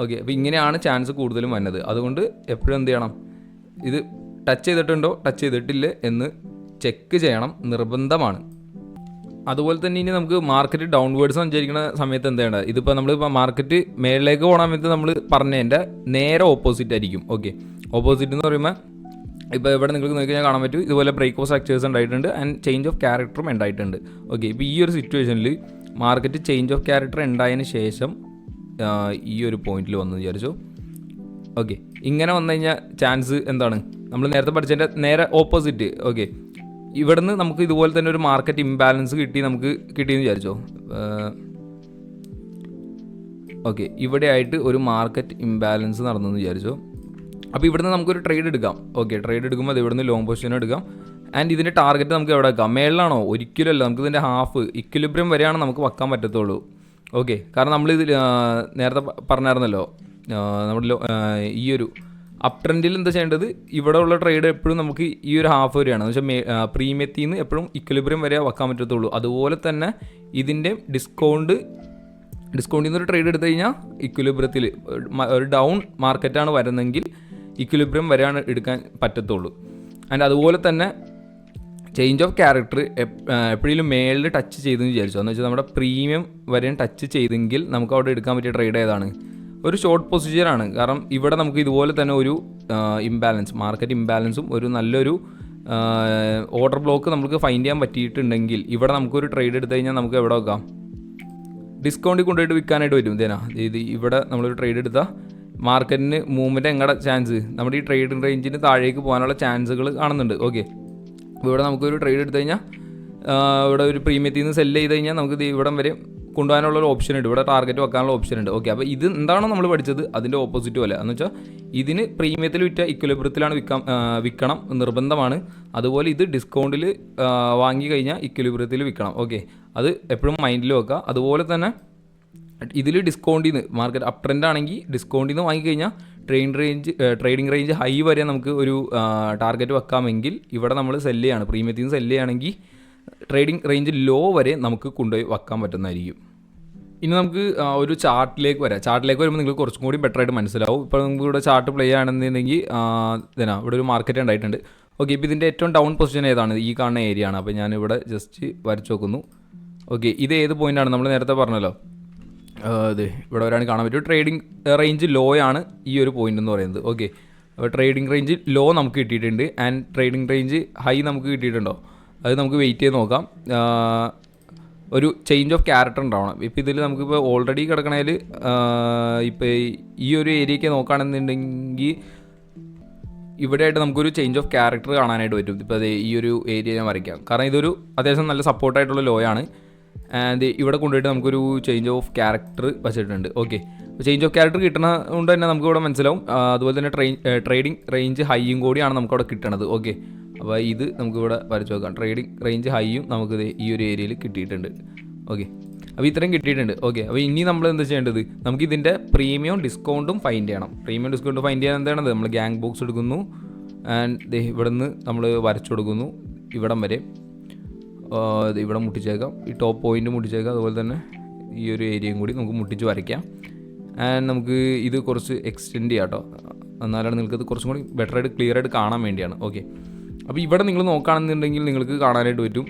ഓക്കെ, അപ്പോൾ ഇങ്ങനെയാണ് ചാൻസ് കൂടുതലും വന്നത്. അതുകൊണ്ട് എപ്പോഴും എന്ത് ചെയ്യണം, ഇത് ടച്ച് ചെയ്തിട്ടുണ്ടോ ടച്ച് ചെയ്തിട്ടില്ലേ എന്ന് ചെക്ക് ചെയ്യണം, നിർബന്ധമാണ്. അതുപോലെ തന്നെ ഇനി നമുക്ക് മാർക്കറ്റ് ഡൗൺവേർഡ്സ് സഞ്ചരിക്കുന്ന സമയത്ത് എന്ത് ചെയ്യേണ്ടത്, ഇതിപ്പോൾ നമ്മളിപ്പോൾ മാർക്കറ്റ് മേളിലേക്ക് പോകാൻ സമയത്ത് നമ്മൾ പറഞ്ഞതിൻ്റെ നേരെ ഓപ്പോസിറ്റ് ആയിരിക്കും. ഓക്കെ, ഓപ്പോസിറ്റ് എന്ന് പറയുമ്പോൾ ഇപ്പോൾ ഇവിടെ നിങ്ങൾക്ക് നോക്കിക്കഴിഞ്ഞാൽ കാണാൻ പറ്റും ഇതുപോലെ ബ്രേക്ക് ഓഫ് സ്ട്രക്ചേഴ്സ് ഉണ്ടായിട്ടുണ്ട് ആൻഡ് ചേഞ്ച് ഓഫ് ക്യാരക്ടറും ഉണ്ടായിട്ടുണ്ട്. ഓക്കെ, ഇപ്പോൾ ഈ ഒരു സിറ്റുവേഷനിൽ മാർക്കറ്റ് ചേഞ്ച് ഓഫ് ക്യാരക്ടർ ഉണ്ടായതിന് ശേഷം ഈ ഒരു പോയിന്റിൽ വന്നു വിചാരിച്ചു. ഓക്കെ, ഇങ്ങനെ വന്നു കഴിഞ്ഞാൽ ചാൻസ് എന്താണ്, നമ്മൾ നേരത്തെ പഠിച്ചതിൻ്റെ നേരെ ഓപ്പോസിറ്റ്. ഓക്കെ, ഇവിടുന്ന് നമുക്ക് ഇതുപോലെ തന്നെ ഒരു മാർക്കറ്റ് ഇംബാലൻസ് കിട്ടിയെന്ന് വിചാരിച്ചോ. ഓക്കെ, ഇവിടെ ആയിട്ട് ഒരു മാർക്കറ്റ് ഇംബാലൻസ് നടന്നെന്ന് വിചാരിച്ചോ. അപ്പോൾ ഇവിടുന്ന് നമുക്കൊരു ട്രേഡ് എടുക്കാം. ഓക്കെ, ട്രേഡ് എടുക്കുമ്പോൾ അത് ഇവിടുന്ന് ലോങ് പൊസിഷൻ എടുക്കാം. ആൻഡ് ഇതിൻ്റെ ടാർഗറ്റ് നമുക്ക് എവിടെ വെക്കാം, മേളിലാണോ, ഒരിക്കലുമല്ല, നമുക്ക് ഇതിൻ്റെ ഹാഫ് ഇക്വിലിബ്രിയം വരെയാണ് നമുക്ക് വെക്കാൻ പറ്റത്തുള്ളൂ. ഓക്കെ, കാരണം നമ്മളിത് നേരത്തെ പറഞ്ഞായിരുന്നല്ലോ, നമ്മുടെ ഈ ഒരു അപ് ട്രെൻഡിൽ എന്താ ചെയ്യേണ്ടത്, ഇവിടെ ഉള്ള ട്രേഡ് എപ്പോഴും നമുക്ക് ഈ ഒരു ഹാഫ് വരെയാണ്, എന്ന് വെച്ചാൽ പ്രീമിയത്തിൽ നിന്ന് എപ്പോഴും ഇക്വിലിബ്രിയം വരെ വെക്കാൻ പറ്റത്തുള്ളൂ. അതുപോലെ തന്നെ ഇതിൻ്റെ ഡിസ്കൗണ്ടിൽ നിന്ന് ഒരു ട്രേഡ് എടുത്തു കഴിഞ്ഞാൽ ഇക്വിലിബ്രിയത്തിൽ ഒരു ഡൗൺ മാർക്കറ്റാണ് വരുന്നതെങ്കിൽ ഇക്വിലിബ്രിയം വരെയാണ് എടുക്കാൻ പറ്റത്തുള്ളൂ. ആൻഡ് അതുപോലെ തന്നെ ചേഞ്ച് ഓഫ് ക്യാരക്ടർ എപ്പോഴും മേളിൽ ടച്ച് ചെയ്തെന്ന് വിചാരിച്ചു, എന്ന് വെച്ചാൽ നമ്മുടെ പ്രീമിയം വരെയും ടച്ച് ചെയ്തെങ്കിൽ നമുക്ക് അവിടെ എടുക്കാൻ പറ്റിയ ട്രേഡ് ഏതാണ്, ഒരു ഷോർട്ട് പൊസിഷനാണ്. കാരണം ഇവിടെ നമുക്ക് ഇതുപോലെ തന്നെ ഒരു ഇംബാലൻസ്, മാർക്കറ്റ് ഇംബാലൻസും ഒരു നല്ലൊരു ഓർഡർ ബ്ലോക്ക് നമുക്ക് ഫൈൻഡ് ചെയ്യാൻ പറ്റിയിട്ടുണ്ടെങ്കിൽ ഇവിടെ നമുക്കൊരു ട്രേഡ് എടുത്തു കഴിഞ്ഞാൽ നമുക്ക് എവിടെ വെക്കാം, ഡിസ്കൗണ്ടിൽ കൊണ്ടുപോയിട്ട് വിൽക്കാനായിട്ട് വരും. ഇത് ഇവിടെ നമ്മളൊരു ട്രേഡ് എടുത്താൽ മാർക്കറ്റിന് മൂവ്മെൻറ്റ് എങ്ങടെ ചാൻസ്, നമ്മുടെ ഈ ട്രേഡിംഗ് റേഞ്ചിന് താഴേക്ക് പോകാനുള്ള ചാൻസുകൾ കാണുന്നുണ്ട്. ഓക്കെ, അപ്പോൾ ഇവിടെ നമുക്കൊരു ട്രേഡ് എടുത്തു കഴിഞ്ഞാൽ ഇവിടെ ഒരു പ്രീമിയത്തിൽ നിന്ന് സെല്ല് ചെയ്ത് കഴിഞ്ഞാൽ നമുക്ക് ഇവിടം വരെ കൊണ്ടുപോകാനുള്ള ഒരു ഓപ്ഷൻ ഉണ്ട്, ഇവിടെ ടാർഗറ്റ് വെക്കാനുള്ള ഓപ്ഷൻ ഉണ്ട്. ഓക്കെ, അപ്പോൾ ഇത് എന്താണോ നമ്മൾ പഠിച്ചത് അതിൻ്റെ ഓപ്പോസിറ്റ് പോലെ, എന്ന് വെച്ചാൽ ഇതിന് പ്രീമിയത്തിൽ വിറ്റ ഇക്വിലിബ്രിയത്തിലാണ് വിൽക്കണം നിർബന്ധമാണ്. അതുപോലെ ഇത് ഡിസ്കൗണ്ടിൽ വാങ്ങി കഴിഞ്ഞാൽ ഇക്വിലിബ്രിയത്തിൽ വിൽക്കണം. ഓക്കെ, അത് എപ്പോഴും മൈൻഡിൽ വെക്കുക. അതുപോലെ തന്നെ ഇതിൽ ഡിസ്കൗണ്ടിൽ നിന്ന് മാർക്കറ്റ് അപ് ട്രെൻഡ് ആണെങ്കിൽ ഡിസ്കൗണ്ടിൽ നിന്ന് വാങ്ങിക്കഴിഞ്ഞാൽ ട്രേഡിംഗ് റേഞ്ച് ഹൈ വരെ നമുക്ക് ഒരു ടാർഗറ്റ് വെക്കാമെങ്കിൽ ഇവിടെ നമ്മൾ സെല്ല് ചെയ്യാണ്, പ്രീമിയത്തിൽ നിന്ന് സെല്ല് ചെയ്യുകയാണെങ്കിൽ ട്രേഡിംഗ് റേഞ്ച് ലോ വരെ നമുക്ക് കൊണ്ടുപോയി വെക്കാൻ പറ്റുന്നതായിരിക്കും. ഇനി നമുക്ക് ഒരു ചാർട്ടിലേക്ക് വരുമ്പോൾ നിങ്ങൾക്ക് കുറച്ചും കൂടി ബെറ്റർ ആയിട്ട് മനസ്സിലാവും. ഇപ്പോൾ നമുക്ക് ഇവിടെ ചാർട്ട് പ്ലേ ആണെന്നുണ്ടെങ്കിൽ ഇവിടെ ഒരു മാർക്കറ്റ് ഉണ്ടായിട്ടുണ്ട്. ഓക്കെ, ഇപ്പോൾ ഇതിൻ്റെ ഏറ്റവും ഡൗൺ പൊസിഷൻ ഏതാണ്, ഈ കാണുന്ന ഏരിയ ആണ്. അപ്പോൾ ഞാനിവിടെ ജസ്റ്റ് വരച്ച് നോക്കുന്നു. ഓക്കെ, ഇത് ഏത് പോയിൻ്റാണ്, നമ്മൾ നേരത്തെ പറഞ്ഞല്ലോ, ഇവിടെ വരാണ് കാണാൻ പറ്റും. ട്രേഡിംഗ് റേഞ്ച് ലോ ആണ് ഈ ഒരു പോയിന്റ് എന്ന് പറയുന്നത്. ഓക്കെ, അപ്പോൾ ട്രേഡിംഗ് റേഞ്ച് ലോ നമുക്ക് കിട്ടിയിട്ടുണ്ട് ആൻഡ് ട്രേഡിംഗ് റേഞ്ച് ഹൈ നമുക്ക് കിട്ടിയിട്ടുണ്ടോ, അത് നമുക്ക് വെയിറ്റ് ചെയ്ത് നോക്കാം. ഒരു ചേഞ്ച് ഓഫ് ക്യാരക്ടർ ഉണ്ടാവണം. ഇപ്പോൾ ഇതിൽ നമുക്കിപ്പോൾ ഓൾറെഡി കിടക്കണതിൽ ഇപ്പോൾ ഈ ഒരു ഏരിയയ്ക്ക് നോക്കുകയാണെന്നുണ്ടെങ്കിൽ ഇവിടെയായിട്ട് നമുക്കൊരു ചേഞ്ച് ഓഫ് ക്യാരക്ടർ കാണാനായിട്ട് പറ്റും. ഇപ്പോൾ അത് ഈ ഒരു ഏരിയ ഞാൻ വരയ്ക്കാം, കാരണം ഇതൊരു അത്യാവശ്യം നല്ല സപ്പോർട്ടായിട്ടുള്ള ലോ ആണ്. ആൻഡ് ഇവിടെ കൊണ്ടുപോയിട്ട് നമുക്കൊരു ചേഞ്ച് ഓഫ് ക്യാരക്ടർ വെച്ചിട്ടുണ്ട്. ഓക്കെ, ചേഞ്ച് ഓഫ് ക്യാരക്ടർ കിട്ടണതുകൊണ്ട് തന്നെ നമുക്കിവിടെ മനസ്സിലാവും. അതുപോലെ തന്നെ ട്രേഡിംഗ് റേഞ്ച് ഹൈയും കൂടിയാണ് നമുക്കവിടെ കിട്ടണത്. ഓക്കെ, അപ്പോൾ ഇത് നമുക്കിവിടെ വരച്ച് നോക്കാം. ട്രേഡിംഗ് റേഞ്ച് ഹൈയും നമുക്ക് ഈ ഒരു ഏരിയയിൽ കിട്ടിയിട്ടുണ്ട്. ഓക്കെ, അപ്പോൾ ഇത്രയും കിട്ടിയിട്ടുണ്ട്. ഓക്കെ, അപ്പോൾ ഇനി നമ്മൾ എന്താ ചെയ്യേണ്ടത്, നമുക്ക് ഇതിൻ്റെ പ്രീമിയം ഡിസ്കൗണ്ടും ഫൈൻഡ് ചെയ്യണം. പ്രീമിയം ഡിസ്കൗണ്ട് ഫൈൻഡ് ചെയ്യാൻ എന്താണത്, നമ്മൾ ഗ്യാങ് ബോക്സ് എടുക്കുന്നു ആൻഡ് ഇവിടെ നിന്ന് നമ്മൾ വരച്ചു കൊടുക്കുന്നു ഇവിടം വരെ. ഇവിടെ മുട്ടിച്ചേക്കാം, ഈ ടോപ്പ് പോയിൻ്റ് മുട്ടിച്ചേക്കാം, അതുപോലെ തന്നെ ഈ ഒരു ഏരിയയും കൂടി നമുക്ക് മുട്ടിച്ച് വരയ്ക്കാം. ആൻഡ് നമുക്ക് ഇത് കുറച്ച് എക്സ്റ്റെൻഡ് ചെയ്യാം കേട്ടോ, എന്നാലാണ് നിങ്ങൾക്കത് കുറച്ചും കൂടി ബെറ്ററായിട്ട് ക്ലിയർ ആയിട്ട് കാണാൻ വേണ്ടിയാണ്. ഓക്കെ, അപ്പോൾ ഇവിടെ നിങ്ങൾ നോക്കുകയാണെന്നുണ്ടെങ്കിൽ നിങ്ങൾക്ക് കാണാനായിട്ട് പറ്റും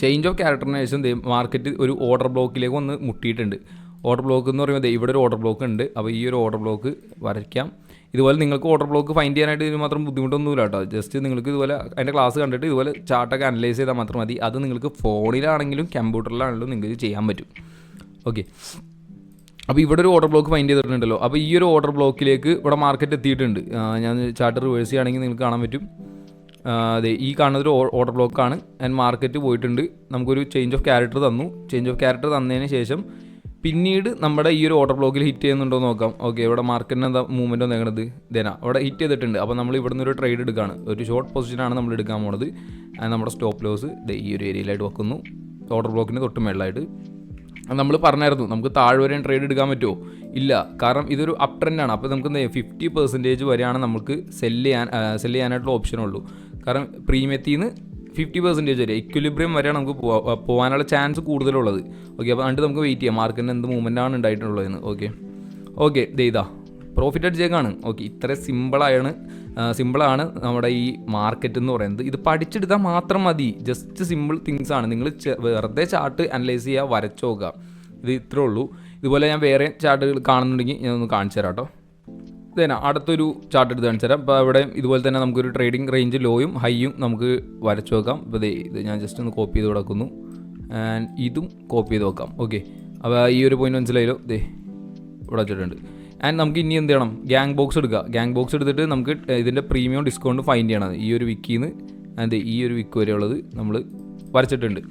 ചേഞ്ച് ഓഫ് ക്യാരക്ടറിന് ശേഷം മാർക്കറ്റ് ഒരു ഓർഡർ ബ്ലോക്കിലേക്ക് വന്ന് മുട്ടിയിട്ടുണ്ട്. ഓർഡർ ബ്ലോക്ക് എന്ന് പറയുമ്പോൾ ഇവിടെ ഒരു ഓർഡർ ബ്ലോക്ക് ഉണ്ട്. അപ്പോൾ ഈ ഒരു ഓർഡർ ബ്ലോക്ക് വരയ്ക്കാം. ഇതുപോലെ നിങ്ങൾക്ക് ഓർഡർ ബ്ലോക്ക് ഫൈൻഡ് ചെയ്യാനായിട്ട് ഇതിന് മാത്രം ബുദ്ധിമുട്ടൊന്നുമില്ല കേട്ടോ. ജസ്റ്റ് നിങ്ങൾക്ക് ഇതുപോലെ അതിൻ്റെ ക്ലാസ് കണ്ടിട്ട് ഇതുപോലെ ചാർട്ടൊക്കെ അനലൈസ് ചെയ്താൽ മാത്രം മതി. അത് നിങ്ങൾക്ക് ഫോണിലാണെങ്കിലും കമ്പ്യൂട്ടറിലാണെങ്കിലും നിങ്ങൾക്ക് ചെയ്യാൻ പറ്റും. ഓക്കെ, അപ്പോൾ ഇവിടെ ഒരു ഓർഡർ ബ്ലോക്ക് ഫൈൻഡ് ചെയ്തിട്ടുണ്ടല്ലോ. അപ്പോൾ ഈ ഒരു ഓർഡർ ബ്ലോക്കിലേക്ക് ഇവിടെ മാർക്കറ്റ് എത്തിയിട്ടുണ്ട്. ഞാൻ ചാർട്ട് റിവേഴ്സ് ചെയ്യുകയാണെങ്കിൽ നിങ്ങൾക്ക് കാണാൻ പറ്റും. അതെ, ഈ കാണുന്നതൊരു ഓർഡർ ബ്ലോക്കാണ്. ആൻഡ് മാർക്കറ്റ് പോയിട്ടുണ്ട്, നമുക്കൊരു ചേഞ്ച് ഓഫ് ക്യാരക്ടർ തന്നു. ചേഞ്ച് ഓഫ് ക്യാരക്ടർ തന്നതിന് ശേഷം പിന്നീട് നമ്മുടെ ഈ ഒരു ഓർഡർ ബ്ലോക്കിൽ ഹിറ്റ് ചെയ്യുന്നുണ്ടോ എന്ന് നോക്കാം. ഓക്കെ, ഇവിടെ മാർക്കറ്റിന് എന്താ മൂവ്മെൻറ്റ് വന്നേക്കണത്, അവിടെ ഹിറ്റ് ചെയ്തിട്ടുണ്ട്. അപ്പോൾ നമ്മൾ ഇവിടെ നിന്ന് ഒരു ട്രേഡ് എടുക്കുകയാണ്, ഒരു ഷോർട്ട് പൊസിഷനാണ് നമ്മൾ എടുക്കാൻ പോണത്. ആൻഡ് നമ്മുടെ സ്റ്റോപ്പ് ലോസ് ഈ ഒരു ഏരിയയിലായിട്ട് വെക്കുന്നു, ഓർഡർ ബ്ലോക്കിന് തൊട്ട് മേളിലായിട്ട്. നമ്മൾ പറഞ്ഞായിരുന്നു നമുക്ക് താഴെ വരെയും ട്രേഡ് എടുക്കാൻ പറ്റുമോ, ഇല്ല, കാരണം ഇതൊരു അപ് ട്രെൻഡാണ്. അപ്പോൾ നമുക്ക് 50% വരെയാണ് നമുക്ക് സെല്ല് ചെയ്യാനായിട്ടുള്ള ഓപ്ഷനുള്ളൂ. കാരണം പ്രീമിയത്തിൽ നിന്ന് 50% വരെ ഇക്വിലിബ്രിയം വരെയാണ് നമുക്ക് പോകാനുള്ള ചാൻസ് കൂടുതലുള്ളത്. ഓക്കെ, അപ്പോൾ അതുകൊണ്ട് നമുക്ക് വെയിറ്റ് ചെയ്യാം മാർക്കറ്റിന് എന്ത് മൂവ്മെൻറ്റാണ് ഉണ്ടായിട്ടുള്ളതെന്ന്. ഓക്കെ ഇതാ പ്രോഫിറ്റ് അടിച്ചേക്കാണ്. ഓക്കെ, ഇത്ര സിമ്പിളാണ് നമ്മുടെ ഈ മാർക്കറ്റ് എന്ന് പറയുന്നത്. ഇത് പഠിച്ചെടുത്താൽ മാത്രം മതി, ജസ്റ്റ് സിമ്പിൾ തിങ്സ് ആണ്. നിങ്ങൾ വെറുതെ ചാർട്ട് അനലൈസ് ചെയ്യുക, വരച്ച് നോക്കുക, ഇത് ഇത്രേ ഉള്ളൂ. ഇതുപോലെ ഞാൻ വേറെ ചാർട്ടുകൾ കാണുന്നുണ്ടെങ്കിൽ ഞാൻ ഒന്ന് കാണിച്ചു തരാം കേട്ടോ. ഇതേനാ അടുത്തൊരു ചാർട്ട് എടുത്ത് കാണിച്ചു തരാം. അപ്പോൾ ഇവിടെ ഇതുപോലെ തന്നെ നമുക്കൊരു ട്രേഡിംഗ് റേഞ്ച് ലോയും ഹൈയും നമുക്ക് വരച്ച് നോക്കാം. അപ്പോൾ ഇത് ഞാൻ ജസ്റ്റ് ഒന്ന് കോപ്പി ചെയ്ത് കൊടുക്കുന്നു ആൻഡ് ഇതും കോപ്പി ചെയ്ത് നോക്കാം. ഓക്കെ, അപ്പോൾ ഈ ഒരു പോയിന്റ് മനസ്സിലായല്ലോ, ഇവിടെ വെച്ചിട്ടുണ്ട്. ആൻഡ് നമുക്ക് ഇനി എന്ത് ചെയ്യണം, ഗ്യാങ് ബോക്സ് എടുക്കുക. ഗ്യാങ് ബോക്സ് എടുത്തിട്ട് നമുക്ക് ഇതിൻ്റെ പ്രീമിയം ഡിസ്കൗണ്ട് ഫൈൻഡ് ചെയ്യണം. ഈ ഒരു വിക്കിന്ന് ഈ ഒരു വിക്ക് വരെയുള്ളത് നമ്മൾ വരച്ചിട്ടുണ്ട്.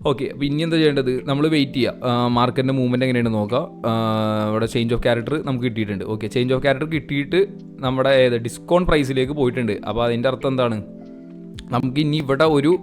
ഓക്കെ, അപ്പോൾ ഇനി എന്താ ചെയ്യേണ്ടത്, നമ്മൾ വെയിറ്റ് ചെയ്യുക, മാർക്കറ്റിൻ്റെ മൂവ്മെൻറ്റ് എങ്ങനെയാണ് നോക്കുക. ഇവിടെ ചേഞ്ച് ഓഫ് ക്യാരക്ടർ നമുക്ക് കിട്ടിയിട്ടുണ്ട്. ഓക്കെ, ചേഞ്ച് ഓഫ് ക്യാരക്ടർ കിട്ടിയിട്ട് നമ്മുടെ ഡിസ്കൗണ്ട് പ്രൈസിലേക്ക് പോയിട്ടുണ്ട്. അപ്പോൾ അതിൻ്റെ അർത്ഥം എന്താണ്, നമുക്ക് ഇനി ഇവിടെ ഒരു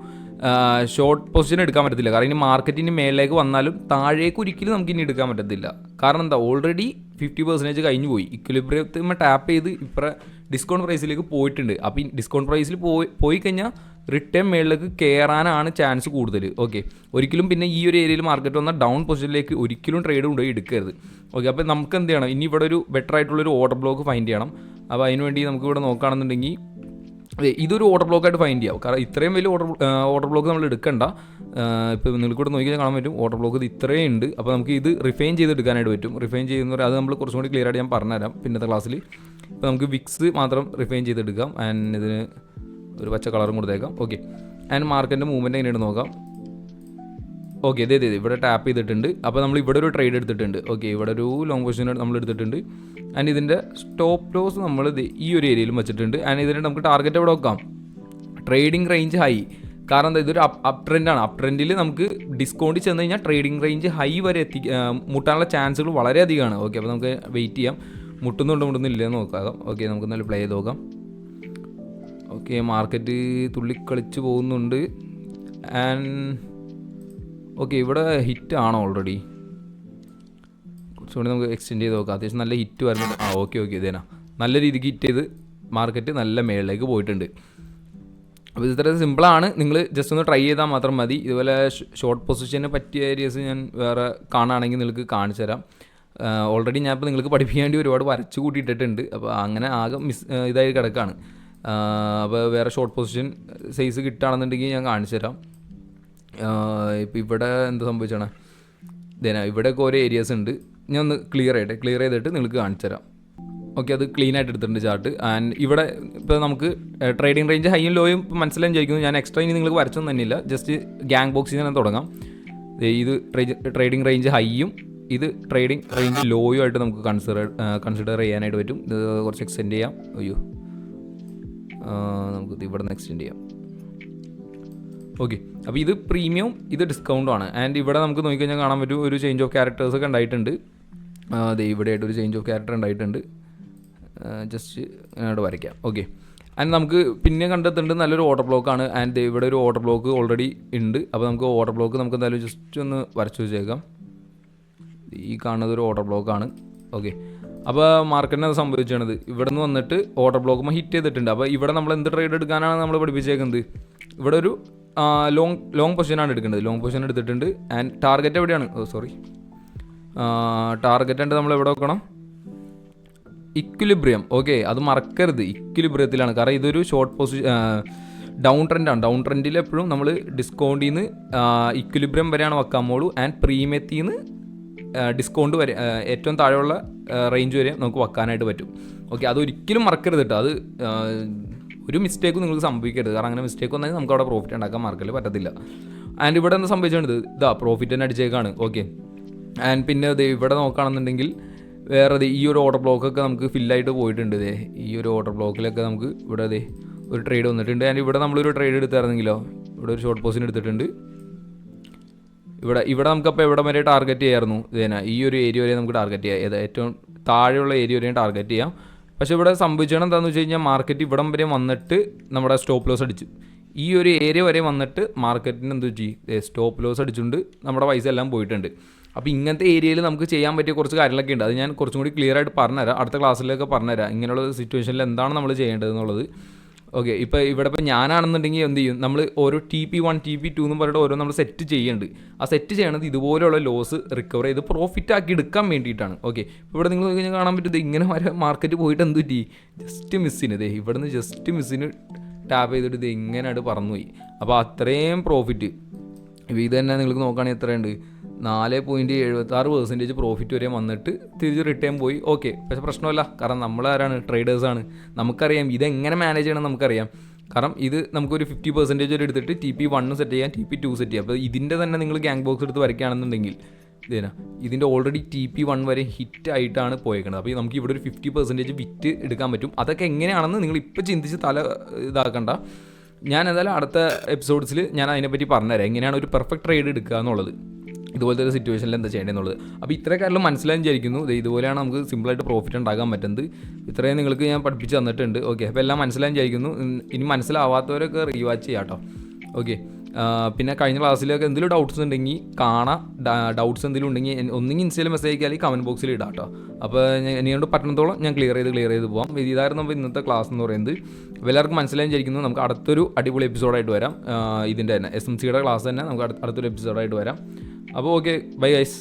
ഷോർട്ട് പൊസിഷൻ എടുക്കാൻ പറ്റത്തില്ല. കാരണം ഇനി മാർക്കറ്റിന് മേളിലേക്ക് വന്നാലും താഴേക്ക് ഒരിക്കലും നമുക്ക് ഇനി എടുക്കാൻ പറ്റത്തില്ല. കാരണം എന്താ, ഓൾറെഡി 50% കഴിഞ്ഞു പോയി. ഇക്വിലിബ്രിയത്തിൽ ടാപ്പ് ചെയ്ത് ഇപ്പോൾ ഡിസ്കൗണ്ട് പ്രൈസിലേക്ക് പോയിട്ടുണ്ട്. അപ്പോൾ ഈ ഡിസ്കൗണ്ട് പ്രൈസിൽ പോയി കഴിഞ്ഞാൽ റിട്ടേൺ മേളിലേക്ക് കയറാനാണ് ചാൻസ് കൂടുതൽ. ഓക്കെ, ഒരിക്കലും പിന്നെ ഈ ഒരു ഏരിയയിൽ മാർക്കറ്റ് വന്നാൽ ഡൗൺ പൊസിഷനിലേക്ക് ഒരിക്കലും ട്രേഡ് കൊണ്ടുപോയി എടുക്കരുത്. ഓക്കെ, അപ്പോൾ നമുക്ക് എന്ത് ചെയ്യണം, ഇനി ഇവിടെ ഒരു ബെറ്റർ ആയിട്ടുള്ളൊരു ഓർഡർ ബ്ലോക്ക് ഫൈൻഡ് ചെയ്യണം. അപ്പോൾ അതിനുവേണ്ടി നമുക്ക് ഇവിടെ നോക്കുകയാണെന്നുണ്ടെങ്കിൽ ഇതൊരു ഓർഡർ ബ്ലോക്കായിട്ട് ഫൈൻഡ് ചെയ്യാം. കാരണം ഇത്രയും വലിയ ഓർഡർ ബ്ലോക്ക് നമ്മൾ എടുക്കണ്ട. ഇപ്പോൾ നിങ്ങൾക്ക് ഇവിടെ നോക്കിയാൽ കാണാൻ പറ്റും ഓർഡർ ബ്ലോക്ക് ഇത് ഇത്രയും ഉണ്ട്. അപ്പോൾ നമുക്ക് ഇത് റിഫൈൻ ചെയ്തെടുക്കാനായിട്ട് പറ്റും. റിഫൈൻ ചെയ്യുന്ന അത് നമ്മൾ കുറച്ചും കൂടി ക്ലിയർ ആയിട്ട് ഞാൻ പറഞ്ഞുതരാം പിന്നത്തെ ക്ലാസ്സിൽ. ഇപ്പോൾ നമുക്ക് വിക്സ് മാത്രം റിഫൈൻ ചെയ്തെടുക്കാം. ആൻഡ് ഇതിന് ഒരു പച്ച കളറും കൊടുത്തേക്കാം. ഓക്കെ, ആൻഡ് മാർക്കറ്റിൻ്റെ മൂവ്മെൻറ്റ് എങ്ങനെയാണ് നോക്കാം. ഓക്കെ, ഇതേ ഇവിടെ ടാപ്പ് ചെയ്തിട്ടുണ്ട്. അപ്പോൾ നമ്മൾ ഇവിടെ ഒരു ട്രേഡ് എടുത്തിട്ടുണ്ട്. ഓക്കെ, ഇവിടെ ഒരു ലോങ് പൊസിഷൻ നമ്മൾ എടുത്തിട്ടുണ്ട്. ആൻഡ് ഇതിൻ്റെ സ്റ്റോപ്പ് ലോസ് നമ്മൾ ഈ ഒരു ഏരിയയിലും വെച്ചിട്ടുണ്ട്. ആൻഡ് ഇതിൻ്റെ നമുക്ക് ടാർഗറ്റ് എവിടെ വെക്കാം, ട്രേഡിംഗ് റേഞ്ച് ഹൈ. കാരണം എന്താ, ഇതൊരു അപ് ട്രെൻഡാണ്. അപ് ട്രെൻഡിൽ നമുക്ക് ഡിസ്കൗണ്ട് ചെന്ന് കഴിഞ്ഞാൽ ട്രേഡിംഗ് റേഞ്ച് ഹൈ വരെ മുട്ടാനുള്ള ചാൻസുകൾ വളരെ അധികമാണ്. ഓക്കെ, അപ്പോൾ നമുക്ക് വെയിറ്റ് ചെയ്യാം, മുട്ടുന്നില്ലെന്ന് നോക്കാം. ഓക്കെ, നമുക്ക് നല്ല പ്ലേ ചെയ്ത് നോക്കാം. ഓക്കെ, മാർക്കറ്റ് തുള്ളിക്കളിച്ച് പോകുന്നുണ്ട്. ആൻഡ് ഓക്കെ, ഇവിടെ ഹിറ്റ് ആണോ ഓൾറെഡി, കുറച്ചുകൂടി നമുക്ക് എക്സ്റ്റെൻഡ് ചെയ്ത് നോക്കാം. അത്യാവശ്യം നല്ല ഹിറ്റ് വരുന്നുണ്ട്. ഓക്കെ ഇതേനാ നല്ല രീതിക്ക് ഹിറ്റ് ചെയ്ത് മാർക്കറ്റ് നല്ല മേളിലേക്ക് പോയിട്ടുണ്ട്. അപ്പോൾ ഇത്ര സിമ്പിളാണ്, നിങ്ങൾ ജസ്റ്റ് ഒന്ന് ട്രൈ ചെയ്താൽ മാത്രം മതി. ഇതുപോലെ ഷോർട്ട് പൊസിഷന് പറ്റിയ ഏരിയസ് ഞാൻ വേറെ കാണുകയാണെങ്കിൽ നിങ്ങൾക്ക് കാണിച്ചു തരാം. ഓൾറെഡി ഞാൻ ഇപ്പോൾ നിങ്ങൾക്ക് പഠിപ്പിക്കേണ്ടി ഒരുപാട് വരച്ച് കൂട്ടിയിട്ടിട്ടുണ്ട്. അപ്പോൾ അങ്ങനെ ആകെ ഇതായി കിടക്കുകയാണ്. അപ്പോൾ വേറെ ഷോർട്ട് പൊസിഷൻ സൈസ് കിട്ടുകയാണെന്നുണ്ടെങ്കിൽ ഞാൻ കാണിച്ചു തരാം. ഇപ്പോൾ ഇവിടെ എന്ത് സംഭവിച്ചാണ്, ഇവിടെയൊക്കെ ഓരോ ഏരിയാസ് ഉണ്ട്. ഞാൻ ഒന്ന് ക്ലിയർ ചെയ്തിട്ട് നിങ്ങൾക്ക് കാണിച്ചു തരാം. ഓക്കെ, അത് ക്ലീൻ ആയിട്ട് എടുത്തിട്ടുണ്ട് ചാർട്ട്. ആൻഡ് ഇവിടെ ഇപ്പോൾ നമുക്ക് ട്രേഡിംഗ് റേഞ്ച് ഹൈയും ലോയും ഇപ്പോൾ മനസ്സിലാൻ ചോദിക്കുന്നു. ഞാൻ എക്സ്ട്രാ ഇനി നിങ്ങൾക്ക് വരച്ചൊന്നും തന്നെയില്ല, ജസ്റ്റ് ഗ്യാങ് ബോക്സിൽ നിന്ന് തുടങ്ങാം. ഇത് ട്രേഡിംഗ് റേഞ്ച് ഹൈയും ഇത് ട്രേഡിംഗ് റേഞ്ച് ലോയും ആയിട്ട് നമുക്ക് കൺസിഡർ ചെയ്യാനായിട്ട് പറ്റും. ഇത് കുറച്ച് എക്സ്റ്റെൻഡ് ചെയ്യാം. നമുക്ക് ഇവിടെ നിന്ന് എക്സ്റ്റെൻഡ് ചെയ്യാം. ഓക്കെ, അപ്പോൾ ഇത് പ്രീമിയം, ഇത് ഡിസ്കൗണ്ടുമാണ്. ആൻഡ് ഇവിടെ നമുക്ക് നോക്കിക്കഴിഞ്ഞാൽ കാണാൻ പറ്റും ഒരു ചേഞ്ച് ഓഫ് ക്യാരക്ടേഴ്സൊക്കെ ഉണ്ടായിട്ടുണ്ട്. ഇവിടെ ആയിട്ട് ഒരു ചേഞ്ച് ഓഫ് ക്യാരക്ടർ ഉണ്ടായിട്ടുണ്ട്. ജസ്റ്റ് ഞാനോട് വരയ്ക്കാം. ഓക്കെ, ആൻഡ് നമുക്ക് പിന്നെ കണ്ടെത്തേണ്ടത് നല്ലൊരു ഓർഡർ ബ്ലോക്കാണ്. ആൻഡ് ഇവിടെ ഒരു ഓർഡർ ബ്ലോക്ക് ഓൾറെഡി ഉണ്ട്. അപ്പോൾ നമുക്ക് ഓർഡർ ബ്ലോക്ക് നമുക്ക് എന്തായാലും ജസ്റ്റ് ഒന്ന് വരച്ചു വെച്ചേക്കാം. ഈ കാണുന്നത് ഒരു ഓർഡർ ബ്ലോക്കാണ്. ഓക്കെ, അപ്പോൾ മാർക്കറ്റിന് അത് സംഭവിച്ചത് ഇവിടെ നിന്ന് വന്നിട്ട് ഓർഡർ ബ്ലോക്ക് ഹിറ്റ് ചെയ്തിട്ടുണ്ട്. അപ്പോൾ ഇവിടെ നമ്മൾ എന്ത് ട്രേഡ് എടുക്കാനാണ് നമ്മൾ പഠിപ്പിച്ചേക്കുന്നത്? ഇവിടെ ഒരു ലോങ് പൊസിഷനാണ് എടുക്കേണ്ടത്. ലോങ് പൊസിഷൻ എടുത്തിട്ടുണ്ട്. ആൻഡ് ടാർഗറ്റ് എവിടെയാണ്? ടാർഗറ്റ് ഉണ്ട് നമ്മൾ എവിടെ വെക്കണം? ഇക്വിലിബ്രിയം. ഓക്കെ, അത് മറക്കരുത്, ഇക്വിലിബ്രിയത്തിലാണ്. കാരണം ഇതൊരു ഷോർട്ട് പൊസിഷൻ ഡൗൺ ട്രെൻഡാണ്. ഡൗൺ ട്രെൻഡിൽ എപ്പോഴും നമ്മൾ ഡിസ്കൗണ്ടിൽ നിന്ന് ഇക്വിലിബ്രിയം വരെയാണ് വെക്കാൻ പോളൂ. ആൻഡ് പ്രീമിയത്തിൽ നിന്ന് ഡിസ്കൗണ്ട് വരെ ഏറ്റവും താഴെയുള്ള റേഞ്ച് വരെ നമുക്ക് വെക്കാനായിട്ട് പറ്റും. ഓക്കെ, അതൊരിക്കലും മറക്കരുത് കേട്ടോ. അത് ഒരു മിസ്റ്റേക്കും നിങ്ങൾക്ക് സംഭവിക്കരുത്. കാരണം അങ്ങനെ മിസ്റ്റേക്ക് വന്നാൽ നമുക്ക് അവിടെ പ്രോഫിറ്റ് ഉണ്ടാക്കാൻ മാർക്കറ്റിൽ പറ്റത്തില്ല. ആൻഡ് ഇവിടെ എന്താ സംഭവിച്ചത്? ഇതാ പ്രോഫിറ്റ് തന്നെ അടിച്ചേക്കാണ്. ഓക്കെ, ആൻഡ് പിന്നെ ഇവിടെ നോക്കുകയാണെന്നുണ്ടെങ്കിൽ വേറെ ഈ ഒരു ഓർഡർ ബ്ലോക്കൊക്കെ നമുക്ക് ഫില്ലായിട്ട് പോയിട്ടുണ്ട്. ഈ ഒരു ഓർഡർ ബ്ലോക്കിലൊക്കെ നമുക്ക് ഇവിടെ ഒരു ട്രേഡ് വന്നിട്ടുണ്ട്. ആൻഡ് ഇവിടെ നമ്മളൊരു ട്രേഡ് എടുത്തായിരുന്നെങ്കിലോ, ഇവിടെ ഒരു ഷോർട്ട് പൊസിഷൻ എടുത്തിട്ടുണ്ട്. ഇവിടെ നമുക്കപ്പോൾ എവിടെ വരെ ടാർഗറ്റ് ചെയ്യായിരുന്നു? ഈ ഒരു ഏരിയ വരെ നമുക്ക് ടാർഗറ്റ് ചെയ്യാം. ഏറ്റവും താഴെയുള്ള ഏരിയ വരെയും ടാർഗറ്റ് ചെയ്യാം. പക്ഷേ ഇവിടെ സംഭവിച്ചത് എന്താണെന്ന് വെച്ച് കഴിഞ്ഞാൽ മാർക്കറ്റ് ഇവിടം വരെ വന്നിട്ട് നമ്മുടെ സ്റ്റോപ്പ് ലോസ് അടിച്ചു. ഈ ഒരു ഏരിയ വരെ വന്നിട്ട് മാർക്കറ്റിന് എന്ത് ചെയ്യും? സ്റ്റോപ്പ് ലോസ് അടിച്ചുകൊണ്ട് നമ്മുടെ പൈസ എല്ലാം പോയിട്ടുണ്ട്. അപ്പോൾ ഇങ്ങനത്തെ ഏരിയയിൽ നമുക്ക് ചെയ്യാൻ പറ്റിയ കുറച്ച് കാര്യങ്ങളൊക്കെ ഉണ്ട്. അത് ഞാൻ കുറച്ചും കൂടി ക്ലിയർ ആയിട്ട് പറഞ്ഞുതരാം. അടുത്ത ക്ലാസ്സിലൊക്കെ പറഞ്ഞുതരാം ഇങ്ങനെയുള്ള സിറ്റുവേഷനിൽ എന്താണ് നമ്മൾ ചെയ്യേണ്ടത് എന്നുള്ളത്. ഓക്കെ, ഇവിടെ ഞാനാണെന്നുണ്ടെങ്കിൽ എന്ത് ചെയ്യും? നമ്മൾ ഓരോ TP1 TP2 എന്ന് പറഞ്ഞിട്ട് ഓരോ നമ്മൾ സെറ്റ് ചെയ്യുന്നുണ്ട്. ആ സെറ്റ് ചെയ്യണത് ഇതുപോലെയുള്ള ലോസ് റിക്കവർ ചെയ്ത് പ്രോഫിറ്റ് ആക്കി എടുക്കാൻ വേണ്ടിയിട്ടാണ്. ഓക്കെ, ഇവിടെ നിങ്ങൾ കഴിഞ്ഞാൽ കാണാൻ പറ്റുന്നത് ഇങ്ങനെ വരെ മാർക്കറ്റ് പോയിട്ട് എന്ത് പറ്റി? ജസ്റ്റ് മിസ്സിന് ഇവിടെ നിന്ന് ജസ്റ്റ് മിസ്സിന് ടാപ്പ് ചെയ്തിട്ട് ഇത് ഇങ്ങനെയായിട്ട് പറന്നുപോയി. അപ്പോൾ അത്രയും പ്രോഫിറ്റ് ഇത് തന്നെ നിങ്ങൾക്ക് നോക്കുകയാണെങ്കിൽ എത്രയുണ്ട്? 4.76% പ്രോഫിറ്റ് വരെ വന്നിട്ട് തിരിച്ച് റിട്ടേൺ പോയി. ഓക്കെ, പക്ഷേ പ്രശ്നമല്ല. കാരണം നമ്മളാരാണ്? ട്രേഡേഴ്സാണ്. നമുക്കറിയാം ഇതെങ്ങനെ മാനേജ് ചെയ്യണം. നമുക്കറിയാം. കാരണം ഇത് നമുക്കൊരു 50% വരെ എടുത്തിട്ട് TP1 സെറ്റ് ചെയ്യാം, TP2 സെറ്റ് ചെയ്യാം. അപ്പോൾ ഇതിൻ്റെ തന്നെ നിങ്ങൾ ഗ്യാങ് ബോക്സ് എടുത്ത് വരയ്ക്കുകയാണെന്നുണ്ടെങ്കിൽ ഇതിൻ്റെ ഓൾറെഡി TP1 വരെ ഹിറ്റ് ആയിട്ടാണ് പോയേക്കുന്നത്. അപ്പോൾ നമുക്ക് ഇവിടെ ഒരു 50% വിറ്റ് എടുക്കാൻ പറ്റും. അതൊക്കെ എങ്ങനെയാണെന്ന് നിങ്ങൾ ഇപ്പോൾ ചിന്തിച്ച് ഇതാക്കണ്ട. ഞാൻ എന്തായാലും അടുത്ത എപ്പിസോഡ്സിൽ ഞാൻ അതിനെപ്പറ്റി പറഞ്ഞുതരാം, എങ്ങനെയാണ് ഒരു പെർഫെക്റ്റ് ട്രേഡ് എടുക്കുക എന്നുള്ളത്, ഇതുപോലത്തെ ഒരു സിറ്റുവേഷനിൽ എന്താ ചെയ്യേണ്ടതെന്നുള്ളത്. അപ്പോൾ ഇത്രയും കാര്യം മനസ്സിലായി വിചാരിക്കുന്നു. ഇതുപോലെയാണ് നമുക്ക് സിമ്പിളായിട്ട് പ്രോഫിറ്റ് ഉണ്ടാക്കാൻ പറ്റുന്നത്. ഇത്രയും നിങ്ങൾക്ക് ഞാൻ പഠിപ്പിച്ച് തന്നിട്ടുണ്ട്. ഓക്കെ, അപ്പോൾ എല്ലാം മനസ്സിലായി വിചാരിക്കുന്നു. ഇനി മനസ്സിലാവാത്തവരൊക്കെ റീവാച്ച് ചെയ്യാം കേട്ടോ. ഓക്കെ, പിന്നെ കഴിഞ്ഞ ക്ലാസ്സിലൊക്കെ എന്തെങ്കിലും ഡൗട്ട്സ് ഉണ്ടെങ്കിൽ കാണാം. ഡൗട്ട്സ് എന്തെങ്കിലും ഉണ്ടെങ്കിൽ ഒന്നെങ്കിൽ ഇൻസ്റ്റയിൽ മെസ്സേജ് അയക്കുക, അല്ലെങ്കിൽ കമൻറ്റ് ബോക്സിൽ ഇടാം കേട്ടോ. അപ്പോൾ എന്നോട് പറ്റുന്നതോളം ഞാൻ ക്ലിയർ ചെയ്ത് പോകാം. ഇതായിരുന്നു നമ്മൾ ഇന്നത്തെ ക്ലാസ് എന്ന് പറയുന്നത്. എല്ലാവർക്കും മനസ്സിലായി വിചാരിക്കുന്നു. നമുക്ക് അടുത്തൊരു അടിപൊളി എപ്പിസോഡായിട്ട് വരാം. ഇതിൻ്റെ തന്നെ SMCയുടെ ക്ലാസ് തന്നെ നമുക്ക് അടുത്തൊരു എപ്പിസോഡായിട്ട് വരാം. അപ്പോൾ ഓക്കെ, ബൈ ഗൈസ്.